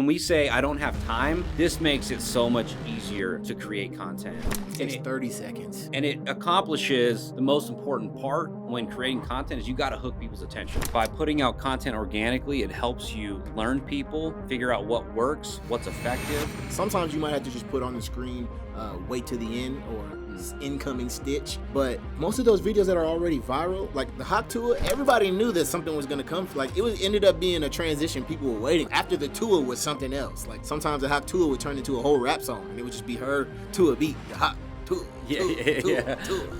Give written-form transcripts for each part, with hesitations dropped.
when we say I don't have time, this makes it so much easier to create content. It's 30 seconds. And it accomplishes the most important part when creating content is you got to hook people's attention. By putting out content organically, it helps you learn people, figure out what works, what's effective. Sometimes you might have to just put on the screen, wait to the end, or incoming stitch. But most of those videos that are already viral, like the hot tour, everybody knew that something was gonna come. Like ended up being a transition. People were waiting. After the tour was something else. Like sometimes the hot tour would turn into a whole rap song, and it would just be her to a beat. The hot tour.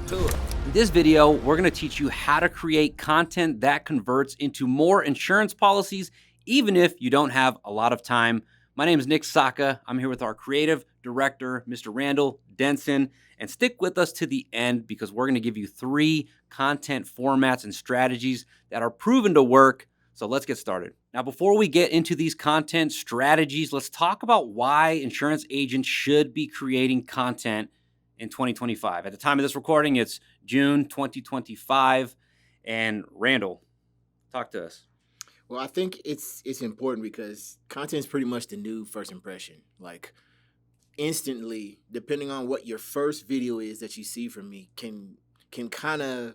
Tour. In this video, we're gonna teach you how to create content that converts into more insurance policies, even if you don't have a lot of time. My name is Nick Saka. I'm here with our creative director, Mr. Randall Denson. And stick with us to the end because we're going to give you 3 content formats and strategies that are proven to work. So let's get started. Now, before we get into these content strategies, let's talk about why insurance agents should be creating content in 2025. At the time of this recording, it's June 2025. And Randall, talk to us. Well, I think it's important because content is pretty much the new first impression. Like, instantly, depending on what your first video is that you see from me, can kind of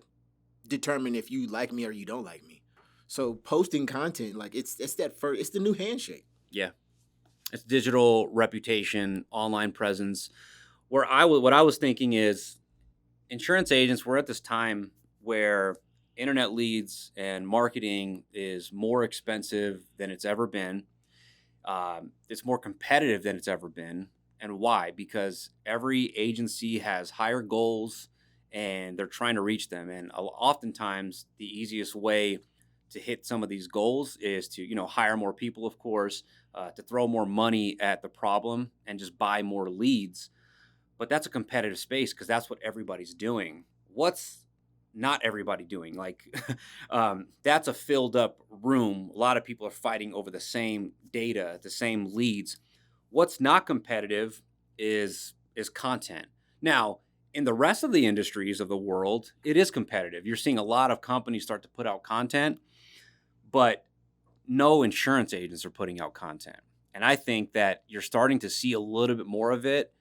determine if you like me or you don't like me. So posting content, like it's the new handshake. Yeah, it's digital reputation, online presence. What I was thinking is, insurance agents, we're at this time where internet leads and marketing is more expensive than it's ever been. It's more competitive than it's ever been. And why? Because every agency has higher goals and they're trying to reach them. And oftentimes the easiest way to hit some of these goals is to, hire more people, of course, to throw more money at the problem and just buy more leads. But that's a competitive space because that's what everybody's doing. What's not everybody doing? Like that's a filled up room. A lot of people are fighting over the same data, the same leads. What's not competitive is content. Now, in the rest of the industries of the world, it is competitive. You're seeing a lot of companies start to put out content, but no insurance agents are putting out content. And I think that you're starting to see a little bit more of it.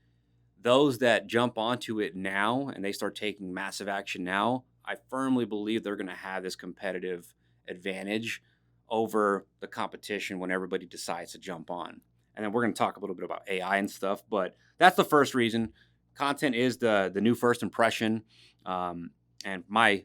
Those that jump onto it now and they start taking massive action now, I firmly believe they're going to have this competitive advantage over the competition when everybody decides to jump on. And then we're going to talk a little bit about AI and stuff, but that's the first reason. Content is the new first impression. And my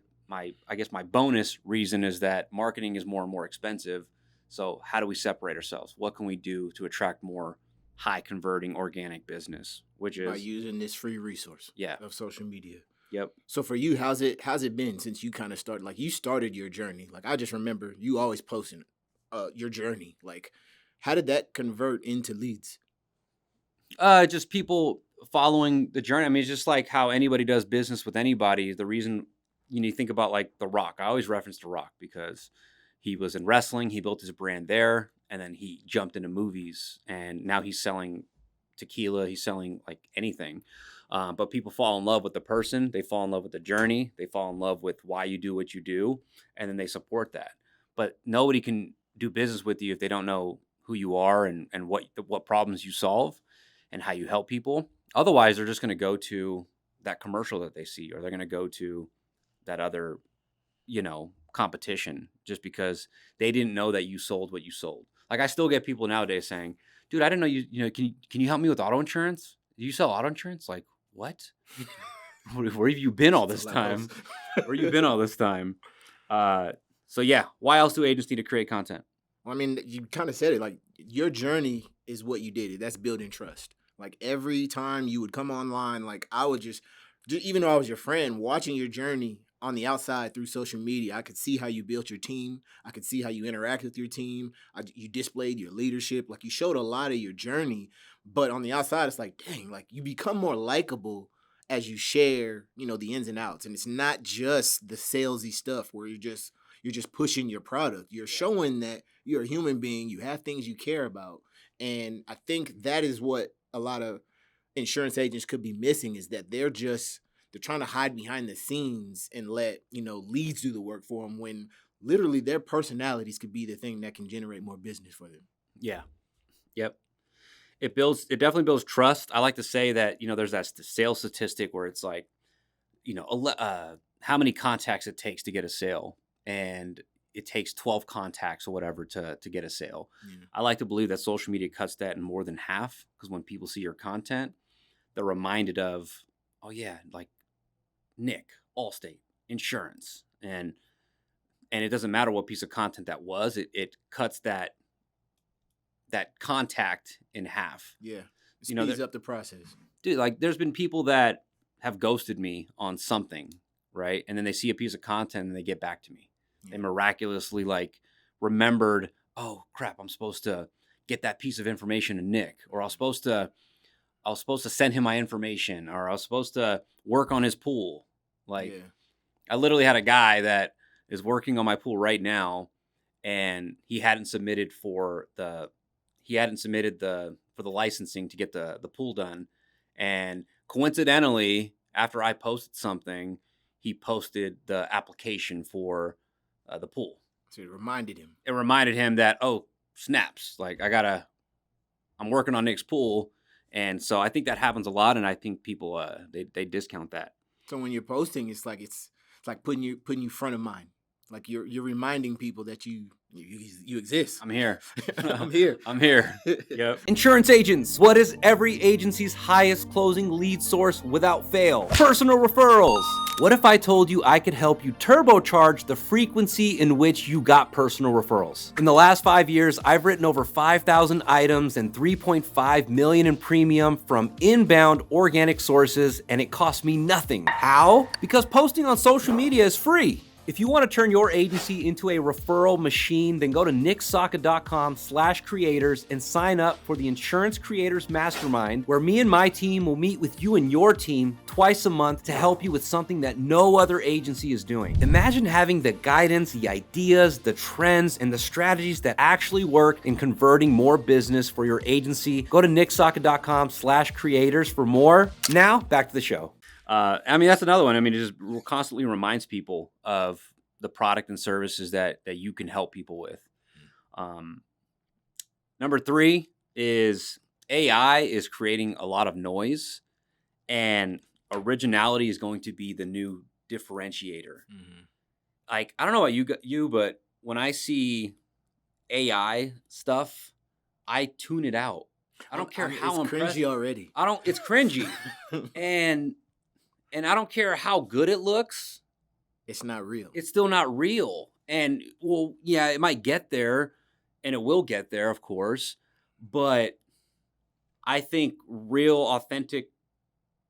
bonus reason is that marketing is more and more expensive. So how do we separate ourselves? What can we do to attract more high converting organic business? Which is by using this free resource of social media. Yep. So for you, how's it been since you kind of started? Like you started your journey. Like I just remember you always posting your journey. Like how did that convert into leads? Just people following the journey. I mean, it's just like how anybody does business with anybody. The reason you think about like The Rock. I always reference The Rock because he was in wrestling. He built his brand there, and then he jumped into movies, and now he's selling tequila. He's selling like anything. But people fall in love with the person. They fall in love with the journey. They fall in love with why you do what you do, and then they support that. But nobody can do business with you if they don't know who you are and what problems you solve and how you help people. Otherwise, they're just going to go to that commercial that they see, or they're going to go to that other, competition just because they didn't know that you sold what you sold. Like I still get people nowadays saying, dude, I didn't know can you help me with auto insurance? Do you sell auto insurance? Like, what? Where have you been all this time? Where you been all this time? So yeah, why else do agents need to create content? Well, I mean, you kind of said it. Like your journey is what you did. That's building trust. Like every time you would come online, like I would just even though I was your friend, watching your journey on the outside through social media, I could see how you built your team. I could see how you interact with your team. You displayed your leadership. Like you showed a lot of your journey, but on the outside, it's like, dang, like you become more likable as you share, the ins and outs. And it's not just the salesy stuff where you're just pushing your product. You're showing that you're a human being. You have things you care about. And I think that is what a lot of insurance agents could be missing is that they're trying to hide behind the scenes and let, leads do the work for them when literally their personalities could be the thing that can generate more business for them. Yeah. Yep. It definitely builds trust. I like to say that, there's that sales statistic where it's like, how many contacts it takes to get a sale, and it takes 12 contacts or whatever to get a sale. Yeah. I like to believe that social media cuts that in more than half, because when people see your content, they're reminded of, oh yeah, like Nick, Allstate, insurance, and it doesn't matter what piece of content that was. It cuts that contact in half. Yeah. It You know, speeds up the process. dude, like there's been people that have ghosted me on something, right? And then they see a piece of content and they get back to me. Yeah. They miraculously like remembered, oh crap, I'm supposed to get that piece of information to Nick, or I was supposed to send him my information, or I was supposed to work on his pool. Like Yeah. I literally had a guy that is working on my pool right now, and he hadn't submitted the for the licensing to get the pool done. And coincidentally, after I posted something, he posted the application for the pool. So it reminded him. It reminded him that, oh, snaps, like I'm working on Nick's pool. And so I think that happens a lot, and I think people they discount that. So when you're posting, it's like putting you front of mind. Like you're reminding people that you exist. I'm here. I'm here. I'm here. Yep. Insurance agents. What is every agency's highest closing lead source without fail? Personal referrals. What if I told you I could help you turbocharge the frequency in which you got personal referrals? In the last 5 years, I've written over 5,000 items and $3.5 million in premium from inbound organic sources, and it cost me nothing. How? Because posting on social media is free. If you want to turn your agency into a referral machine, then go to nicksaka.com/creators and sign up for the Insurance Creators Mastermind, where me and my team will meet with you and your team twice a month to help you with something that no other agency is doing. Imagine having the guidance, the ideas, the trends, and the strategies that actually work in converting more business for your agency. Go to nicksaka.com/creators for more. Now, back to the show. That's another one. It just constantly reminds people of the product and services that you can help people with. Number 3 is AI is creating a lot of noise, and originality is going to be the new differentiator. Mm-hmm. Like, I don't know about you, but when I see AI stuff, I tune it out. I don't care how it's cringy already. It's cringy. And I don't care how good it looks. It's not real. It's still not real. And, well, yeah, it might get there, and it will get there, of course. But I think real, authentic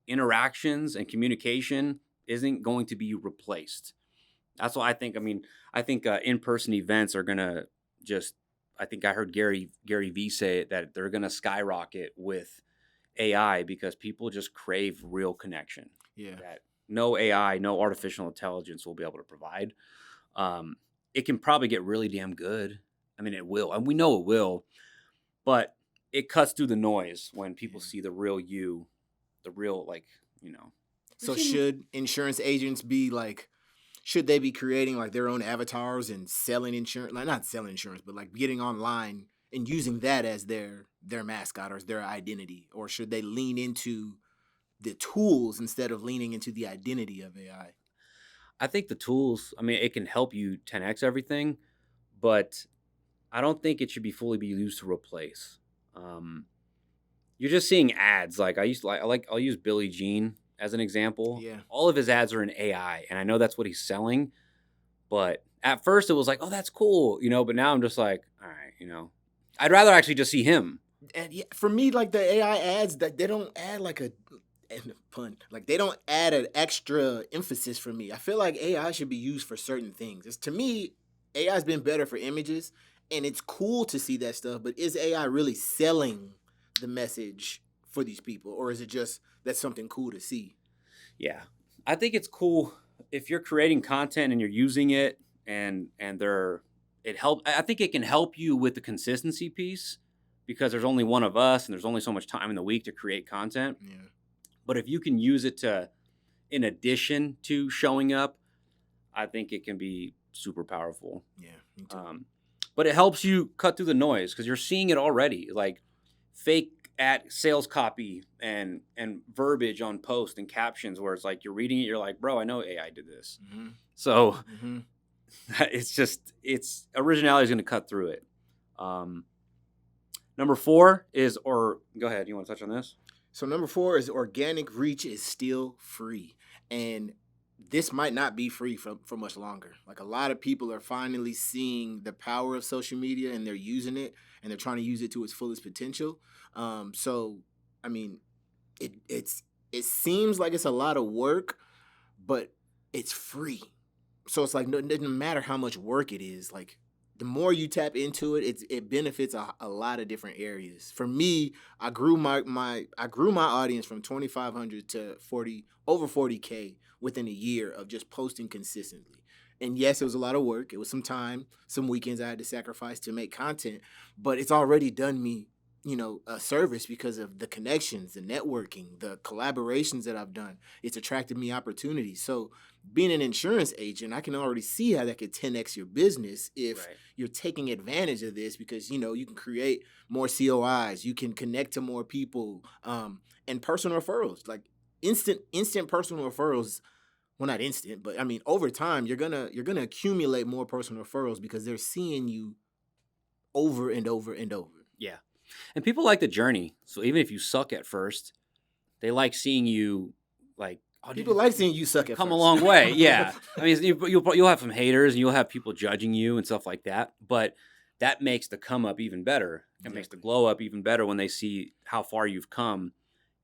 interactions and communication isn't going to be replaced. That's what I think. I think in-person events are going to I think I heard Gary Vee say it, that they're going to skyrocket with AI because people just crave real connection. Yeah. That no AI, no artificial intelligence will be able to provide. It can probably get really damn good. It will, and we know it will, but it cuts through the noise when people see the real you, the real, So should insurance agents should they be creating their own avatars and selling insurance? Not selling insurance, but getting online and using that as their mascot or as their identity? Or should they lean into the tools instead of leaning into the identity of AI? I think the tools, it can help you 10x everything, but I don't think it should fully be used to replace. You're just seeing ads. I'll use Billie Jean as an example. Yeah. All of his ads are in AI, and I know that's what he's selling, but at first it was like, oh, that's cool, but now I'm just like, all right, I'd rather actually just see him. And yeah, for me, the AI ads, that they don't add they don't add an extra emphasis for me. I feel like AI should be used for certain things. To me, AI has been better for images, and it's cool to see that stuff, but is AI really selling the message for these people, or is it just that's something cool to see? Yeah, I think it's cool if you're creating content and you're using it, and it help. I think it can help you with the consistency piece, because there's only one of us and there's only so much time in the week to create content. Yeah. But if you can use it in addition to showing up, I think it can be super powerful. Yeah, me too. But it helps you cut through the noise because you're seeing it already. Like fake at sales copy and verbiage on post and captions where it's like you're reading it, you're like, bro, I know AI did this. Mm-hmm. So Mm-hmm. it's originality is going to cut through it. Number 4 is, or go ahead, you want to touch on this? So number 4 is organic reach is still free. And this might not be free for much longer. Like a lot of people are finally seeing the power of social media and they're using it and they're trying to use it to its fullest potential. So I mean, it seems like it's a lot of work, but it's free. So it's like no, it doesn't matter how much work it is. Like the more you tap into it, it benefits a lot of different areas. For me, I grew my audience from 2,500 to 40K within a year of just posting consistently. And yes, it was a lot of work. It was some time, some weekends I had to sacrifice to make content, but it's already done me, a service because of the connections, the networking, the collaborations that I've done. It's attracted me opportunities. So being an insurance agent, I can already see how that could 10x your business if you're taking advantage of this because, you can create more COIs, you can connect to more people, and personal referrals, like instant personal referrals. Well, not instant, but I mean, over time, you're gonna accumulate more personal referrals because they're seeing you over and over and over. Yeah. And people like the journey. So even if you suck at first, they like seeing you like, oh, people like seeing you suck at come first. a long way. Yeah. I mean, you'll have some haters and you'll have people judging you and stuff like that. But that makes the come up even better. It makes the glow up even better when they see how far you've come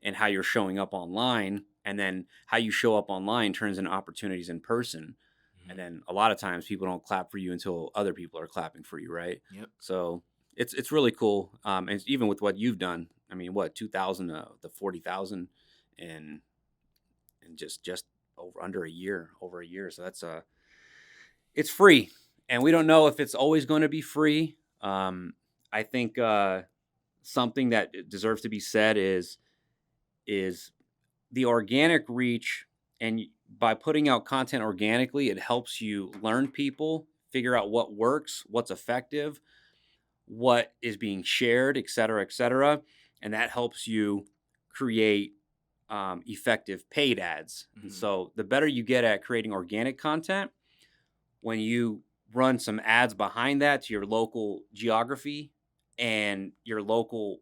and how you're showing up online. And then how you show up online turns into opportunities in person. Mm-hmm. And then a lot of times people don't clap for you until other people are clapping for you, right? Yep. So it's really cool. And even with what you've done, I mean, 2,000 to 40,000 and just over a year. So that's it's free, and we don't know if it's always going to be free. I think something that deserves to be said is the organic reach, and by putting out content organically, it helps you learn people, figure out what works, what's effective, what is being shared, et cetera, and that helps you create effective paid ads. Mm-hmm. And so the better you get at creating organic content, when you run some ads behind that to your local geography and your local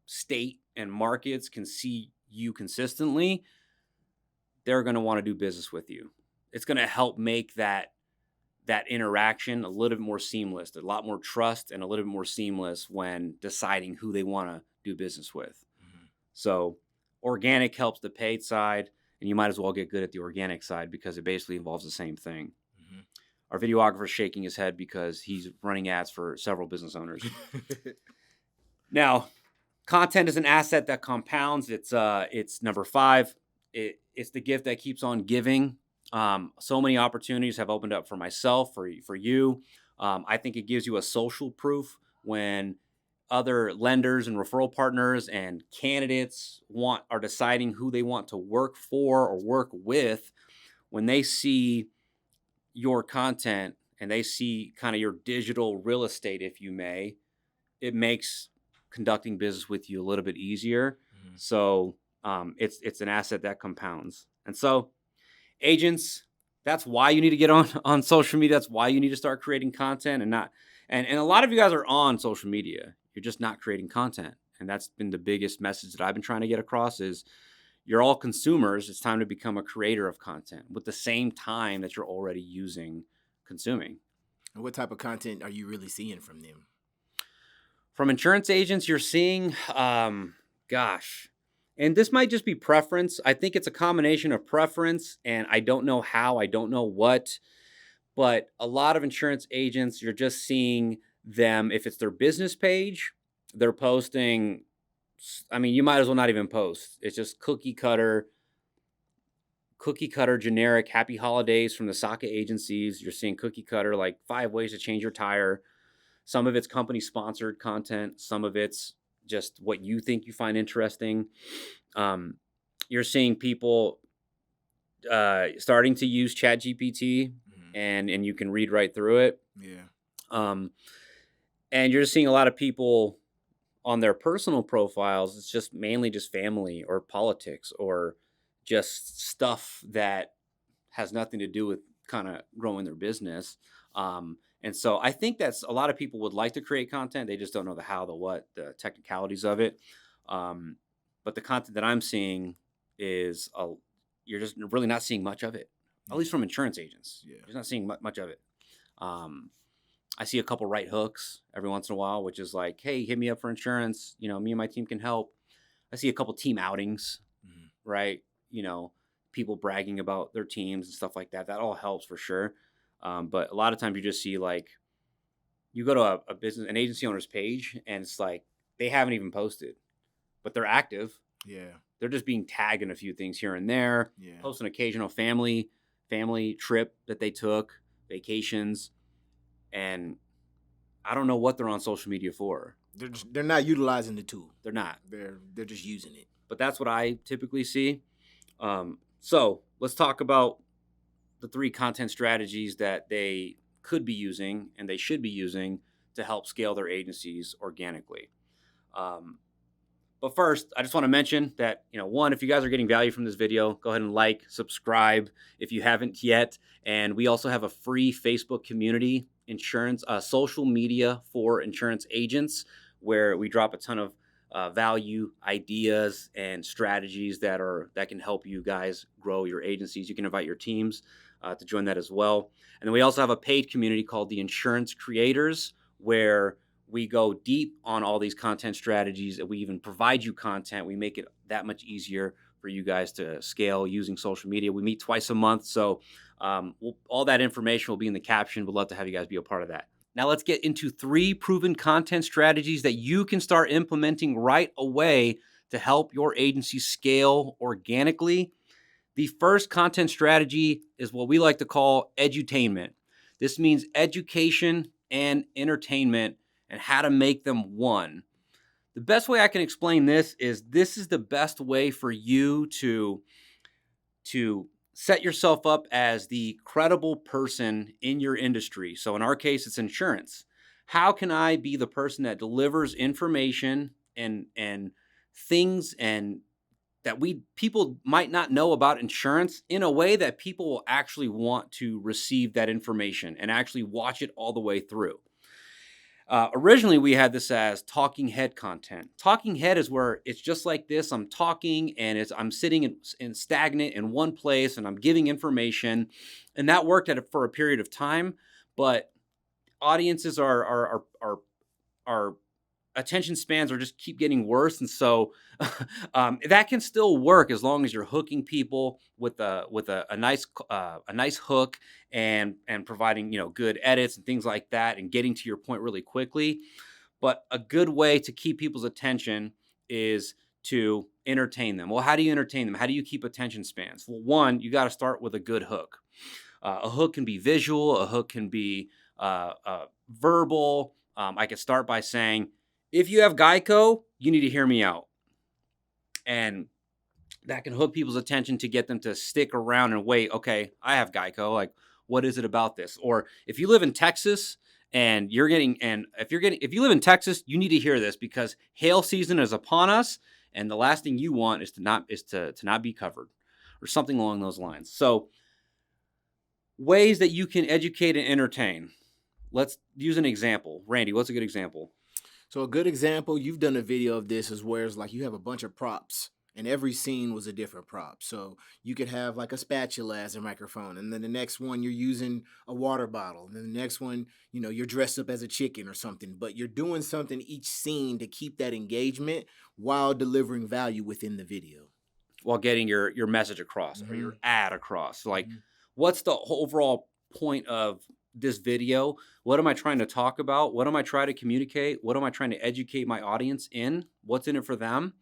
state and markets can see you consistently, they're going to want to do business with you. It's going to help make that interaction a little bit more seamless, a lot more trust, and a little bit more seamless when deciding who they want to do business with. Mm-hmm. So organic helps the paid side, and you might as well get good at the organic side because it basically involves the same thing. Mm-hmm. Our videographer is shaking his head because he's running ads for several business owners. Now, content is an asset that compounds. It's number 5. It's the gift that keeps on giving. So many opportunities have opened up for myself, for you. I think it gives you a social proof when other lenders and referral partners and candidates are deciding who they want to work for or work with. When they see your content and they see kind of your digital real estate, if you may, it makes conducting business with you a little bit easier. Mm-hmm. So it's an asset that compounds. And so agents, that's why you need to get on social media. That's why you need to start creating content and a lot of you guys are on social media. You're just not creating content. And that's been the biggest message that I've been trying to get across is you're all consumers. It's time to become a creator of content with the same time that you're already consuming. And what type of content are you really seeing from them? From insurance agents, you're seeing, and this might just be preference. I think it's a combination of preference, and I don't know how, I don't know what, but a lot of insurance agents, you're just seeing them, if it's their business page, they're posting, I mean, you might as well not even post. It's just cookie cutter generic happy holidays from the Saka agencies. You're seeing cookie cutter, like 5 ways to change your tire. Some of it's company-sponsored content. Some of it's just what you think you find interesting. You're seeing people starting to use ChatGPT, mm-hmm. and you can read right through it. Yeah. And you're just seeing a lot of people on their personal profiles, it's just mainly just family or politics or just stuff that has nothing to do with kind of growing their business. And so I think that's a lot of people would like to create content. They just don't know the how, the what, the technicalities of it. Um, but the content that I'm seeing is you're just really not seeing much of it, at least Yeah. from insurance agents. Yeah. You're not seeing much of it. Um, I see a couple right hooks every once in a while, which is like, hey, hit me up for insurance. Me and my team can help. I see a couple team outings, Mhm. right? People bragging about their teams and stuff like that. That all helps for sure. But a lot of times you just see like you go to an agency owner's page and it's like they haven't even posted, but they're active. Yeah. They're just being tagged in a few things here and there, Yeah. post an occasional family trip that they took, vacations, and I don't know what they're on social media for. They're not utilizing the tool. They're not. They're just using it. But that's what I typically see. So let's talk about the 3 content strategies that they could be using and they should be using to help scale their agencies organically. Um, but first, I just want to mention that, one, if you guys are getting value from this video, go ahead and like, subscribe if you haven't yet. And we also have a free Facebook community, social media for insurance agents, where we drop a ton of value, ideas, and strategies that can help you guys grow your agencies. You can invite your teams to join that as well. And then we also have a paid community called the Insurance Creators, where we go deep on all these content strategies, and we even provide you content. We make it that much easier for you guys to scale using social media. We meet twice a month, so all that information will be in the caption. We'd love to have you guys be a part of that. Now let's get into 3 proven content strategies that you can start implementing right away to help your agency scale organically. The first content strategy is what we like to call edutainment. This means education and entertainment and how to make them one. The best way I can explain this is the best way for you to set yourself up as the credible person in your industry. So in our case, it's insurance. How can I be the person that delivers information and things and that people might not know about insurance in a way that people will actually want to receive that information and actually watch it all the way through? Originally, we had this as talking head content. Talking head is where it's just like this. I'm talking and I'm sitting in stagnant in one place and I'm giving information. And that worked for a period of time. But audiences are attention spans are just keep getting worse, and so that can still work as long as you're hooking people with a nice hook and providing good edits and things like that and getting to your point really quickly. But a good way to keep people's attention is to entertain them. Well, how do you entertain them? How do you keep attention spans? Well, one, you got to start with a good hook. A hook can be visual. A hook can be verbal. I could start by saying, if you have Geico, you need to hear me out. And that can hook people's attention to get them to stick around and wait. Okay, I have Geico. Like, what is it about this? Or if you live in Texas and if you live in Texas, you need to hear this because hail season is upon us. And the last thing you want is to not be covered or something along those lines. So ways that you can educate and entertain. Let's use an example. Randy, what's a good example? So a good example, you've done a video of this, is where it's like you have a bunch of props and every scene was a different prop. So you could have like a spatula as a microphone, and then the next one you're using a water bottle, and then the next one, you're dressed up as a chicken or something, but you're doing something each scene to keep that engagement while delivering value within the video. While getting your message across or your ad across. Like, Mhm. what's the overall point of this video? What am I trying to talk about? What am I trying to communicate? What am I trying to educate my audience in? What's in it for them?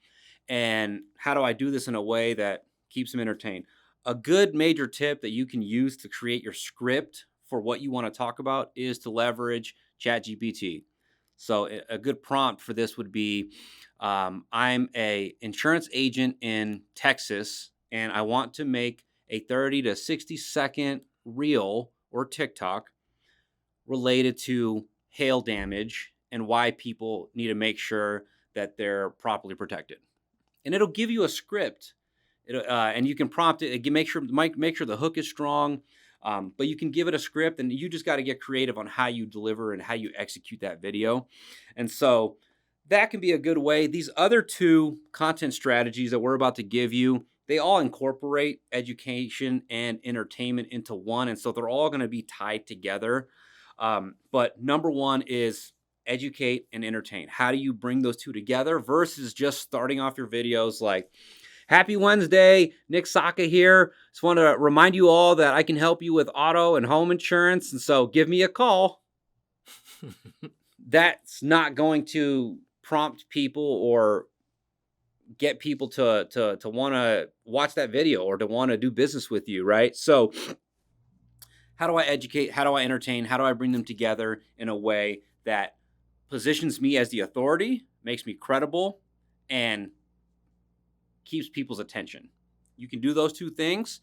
And how do I do this in a way that keeps them entertained? A good major tip that you can use to create your script for what you want to talk about is to leverage ChatGPT. So a good prompt for this would be, I'm a insurance agent in Texas, and I want to make a 30 to 60 second reel or TikTok related to hail damage and why people need to make sure that they're properly protected. And it'll give you a script, and you can prompt it. Make sure the hook is strong, but you can give it a script, and you just got to get creative on how you deliver and how you execute that video. And so that can be a good way. These other two content strategies that we're about to give you, they all incorporate education and entertainment into one, and so they're all going to be tied together. But number one is educate and entertain. How do you bring those two together versus just starting off your videos like, happy Wednesday, Nick Saka here. Just want to remind you all that I can help you with auto and home insurance. And so give me a call. That's not going to prompt people or get people to want to watch that video or to want to do business with you, right? So how do I educate? How do I entertain? How do I bring them together in a way that positions me as the authority, makes me credible, and keeps people's attention? You can do those two things,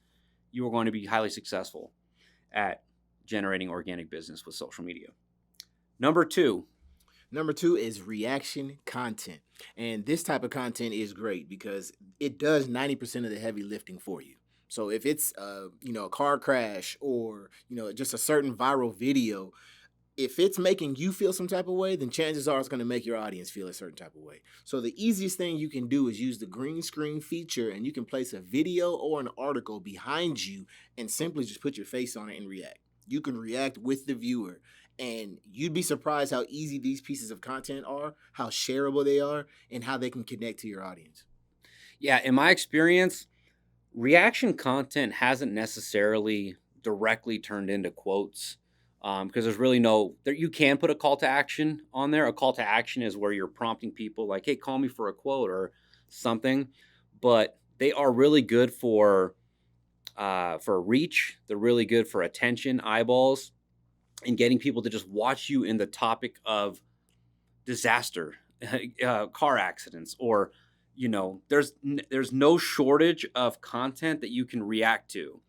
you are going to be highly successful at generating organic business with social media. Number two is reaction content. And this type of content is great because it does 90% of the heavy lifting for you. So if it's a car crash or just a certain viral video, if it's making you feel some type of way, then chances are it's going to make your audience feel a certain type of way. So the easiest thing you can do is use the green screen feature, and you can place a video or an article behind you and simply just put your face on it and react. You can react with the viewer, and you'd be surprised how easy these pieces of content are, how shareable they are, and how they can connect to your audience. Yeah, in my experience, reaction content hasn't necessarily directly turned into quotes. Because there's really you can put a call to action on there. A call to action is where you're prompting people like, hey, call me for a quote or something. But they are really good for reach. They're really good for attention, eyeballs, and getting people to just watch you in the topic of disaster, car accidents, or, there's no shortage of content that you can react to.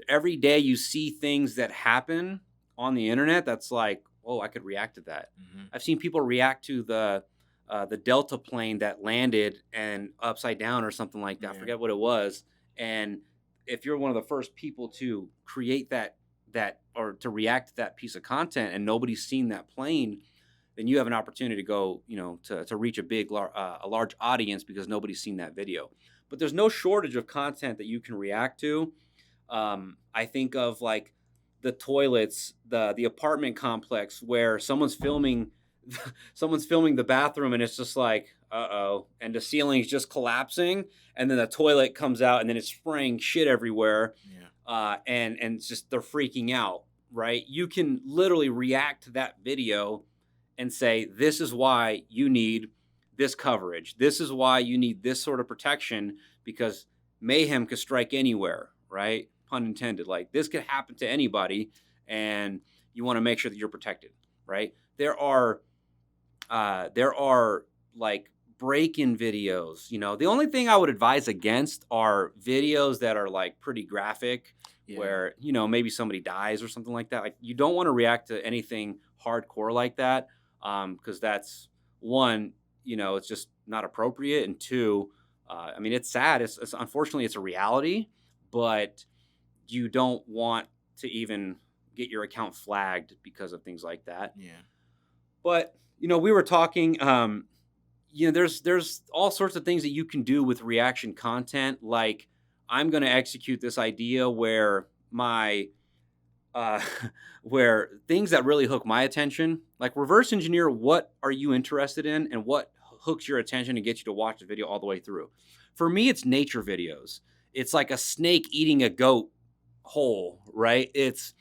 Every day you see things that happen on the internet that's like, oh, I could react to that. Mm-hmm. I've seen people react to the Delta plane that landed and upside down or something like that. Yeah. I forget what it was. And if you're one of the first people to create that or to react to that piece of content and nobody's seen that plane, then you have an opportunity to go, to reach a large audience because nobody's seen that video. But there's no shortage of content that you can react to. I think of like the toilets, the apartment complex where someone's filming the bathroom and it's just like, uh-oh, and the ceiling's just collapsing, and then the toilet comes out and then it's spraying shit everywhere. Yeah. And it's just they're freaking out, right? You can literally react to that video and say, this is why you need this coverage. This is why you need this sort of protection, because mayhem could strike anywhere, right? Pun intended. Like, this could happen to anybody, and you want to make sure that you're protected, right? There are like break-in videos. The only thing I would advise against are videos that are like pretty graphic, yeah, where maybe somebody dies or something like that. Like, you don't want to react to anything hardcore like that, because that's one, it's just not appropriate, and two, it's sad. It's unfortunately it's a reality, but you don't want to even get your account flagged because of things like that. Yeah. But, we were talking, there's all sorts of things that you can do with reaction content. Like, I'm going to execute this idea where where things that really hook my attention, like reverse engineer what are you interested in and what hooks your attention and gets you to watch the video all the way through. For me, it's nature videos. It's like a snake eating a goat whole, right? It's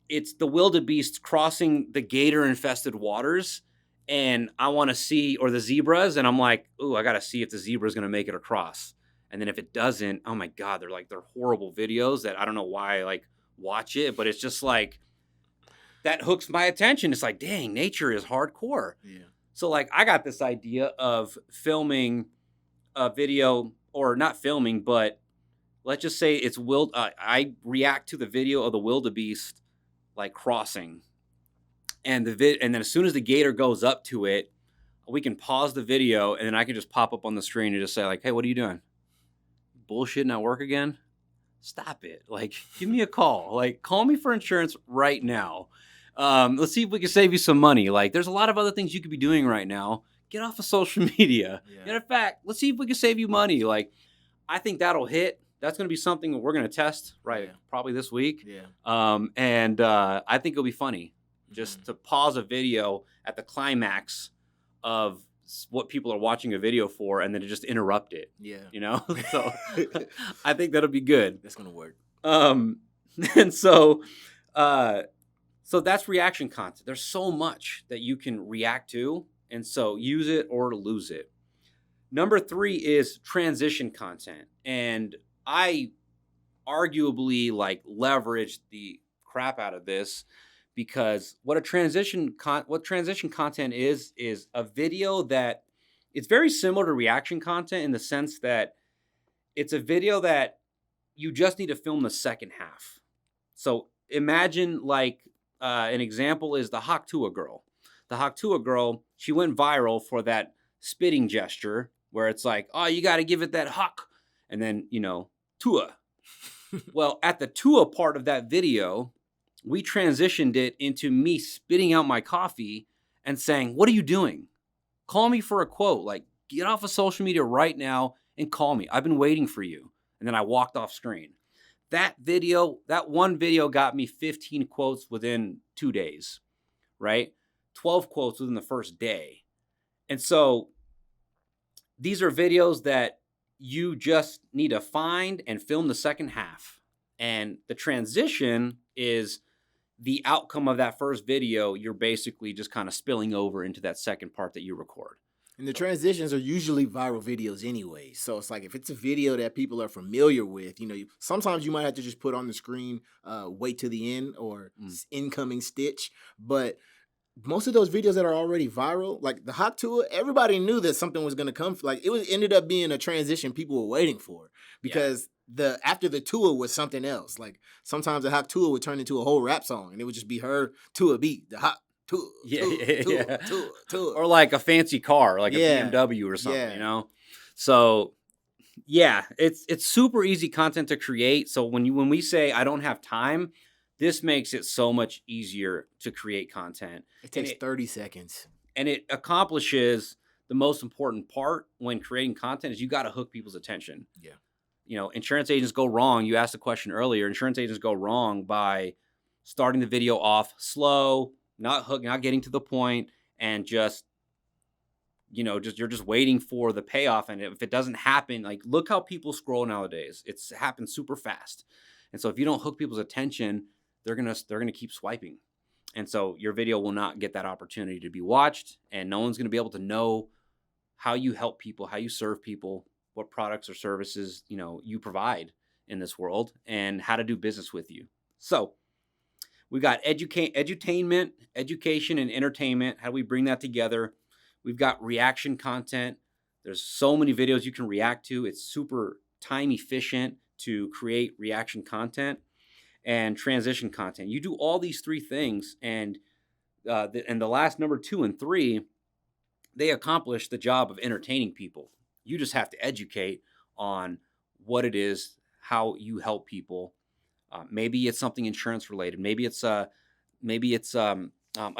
the wildebeest crossing the gator infested waters, and I want to see, or the zebras, and I'm like, ooh, I got to see if the zebra is going to make it across. And then if it doesn't, oh my God, they're horrible videos that I don't know why I like watch it, but it's just like, that hooks my attention. It's like, dang, nature is hardcore. Yeah. So like, I got this idea of filming a video, or not filming, but let's just say it's I react to the video of the wildebeest like crossing, and then as soon as the gator goes up to it, we can pause the video and then I can just pop up on the screen and just say like, hey, what are you doing? Bullshitting at work again? Stop it. Like, give me a call. Like, call me for insurance right now. Let's see if we can save you some money. Like, there's a lot of other things you could be doing right now. Get off of social media. Yeah. And in fact, let's see if we can save you money. Like, I think that'll hit. That's going to be something that we're going to test probably this week. Yeah. I think it'll be funny just to pause a video at the climax of what people are watching a video for and then to just interrupt it. Yeah. You know? So I think that'll be good. That's going to work. And so that's reaction content. There's so much that you can react to. And so use it or lose it. Number 3 is transition content. And I arguably leverage the crap out of this because what transition content is a video that it's very similar to reaction content in the sense that it's a video that you just need to film the second half. So imagine an example is the Haktua girl. The Haktua girl, she went viral for that spitting gesture where it's like, oh, you got to give it that hawk. And then, Tua. Well, at the Tua part of that video, we transitioned it into me spitting out my coffee and saying, what are you doing? Call me for a quote. Like, get off of social media right now and call me. I've been waiting for you. And then I walked off screen. That one video got me 15 quotes within 2 days, right? 12 quotes within the first day. And so these are videos that you just need to find and film the second half. And the transition is the outcome of that first video. You're basically just kind of spilling over into that second part that you record. And the transitions are usually viral videos anyway. So it's like if it's a video that people are familiar with, sometimes you might have to just put on the screen, wait to the end or incoming stitch. But most of those videos that are already viral, like the Hot Tour, everybody knew that something was going to come. Like ended up being a transition people were waiting for because after the tour was something else. Like sometimes the Hot Tour would turn into a whole rap song and it would just be her to a beat, the Hot Tour, tour. Or like a fancy car, like a BMW or something, So it's super easy content to create. So when we say I don't have time, this makes it so much easier to create content. It takes 30 seconds. And it accomplishes the most important part when creating content is you got to hook people's attention. Yeah. Insurance agents go wrong. You asked the question earlier. Insurance agents go wrong by starting the video off slow, not getting to the point, and you're just waiting for the payoff. And if it doesn't happen, like look how people scroll nowadays. It happens super fast. And so if you don't hook people's attention, they're gonna keep swiping. And so your video will not get that opportunity to be watched, and no one's gonna be able to know how you help people, how you serve people, what products or services you provide in this world, and how to do business with you. So we've got edutainment, education, and entertainment. How do we bring that together? We've got reaction content. There's so many videos you can react to. It's super time efficient to create reaction content. And transition content. You do all these 3 things, and the last number 2 and 3, they accomplish the job of entertaining people. You just have to educate on what it is, how you help people. Maybe it's something insurance related. Maybe it's a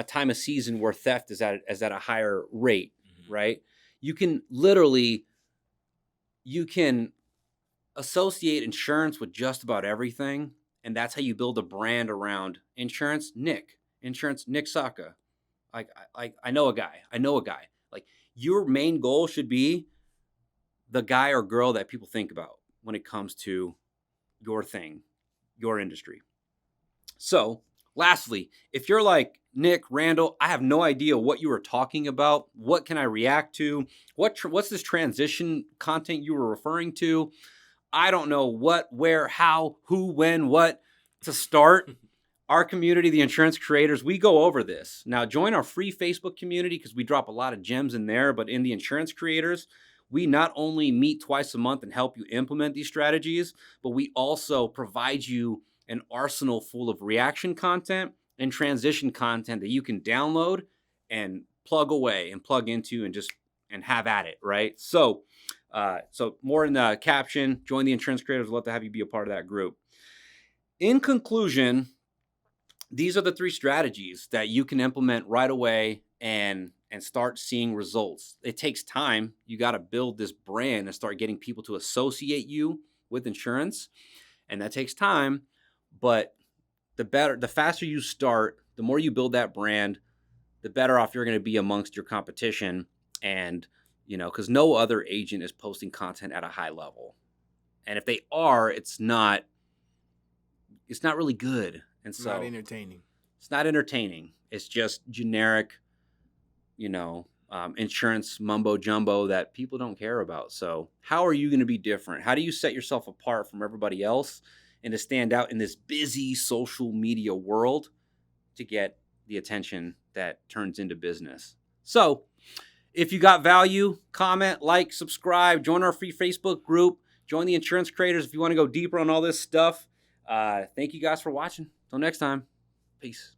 time of season where theft is at a higher rate, right? You can associate insurance with just about everything. And that's how you build a brand around insurance. Nick Saka. I know a guy. Like your main goal should be the guy or girl that people think about when it comes to your thing, your industry. So lastly, if you're like Nick, Randall, I have no idea what you were talking about. What can I react to? What's this transition content you were referring to? I don't know what, where, how, who, when, what to start. Our community, the insurance creators, we go over this. Now, join our free Facebook community because we drop a lot of gems in there. But in the insurance creators, we not only meet twice a month and help you implement these strategies, but we also provide you an arsenal full of reaction content and transition content that you can download and plug away and plug into and have at it, right? So, so more in the caption. Join the insurance creators. We'd love to have you be a part of that group. In conclusion, these are the 3 strategies that you can implement right away and start seeing results. It takes time. You got to build this brand and start getting people to associate you with insurance, and that takes time. But the faster you start, the more you build that brand, the better off you're going to be amongst your competition. And because no other agent is posting content at a high level, and if they are, it's not really good. And so Not entertaining. it's not entertaining. It's just generic, insurance mumbo jumbo that people don't care about. So how are you going to be different? How do you set yourself apart from everybody else and to stand out in this busy social media world to get the attention that turns into business? So if you got value, comment, like, subscribe, join our free Facebook group, join the insurance creators if you want to go deeper on all this stuff. Thank you guys for watching. Till next time. Peace.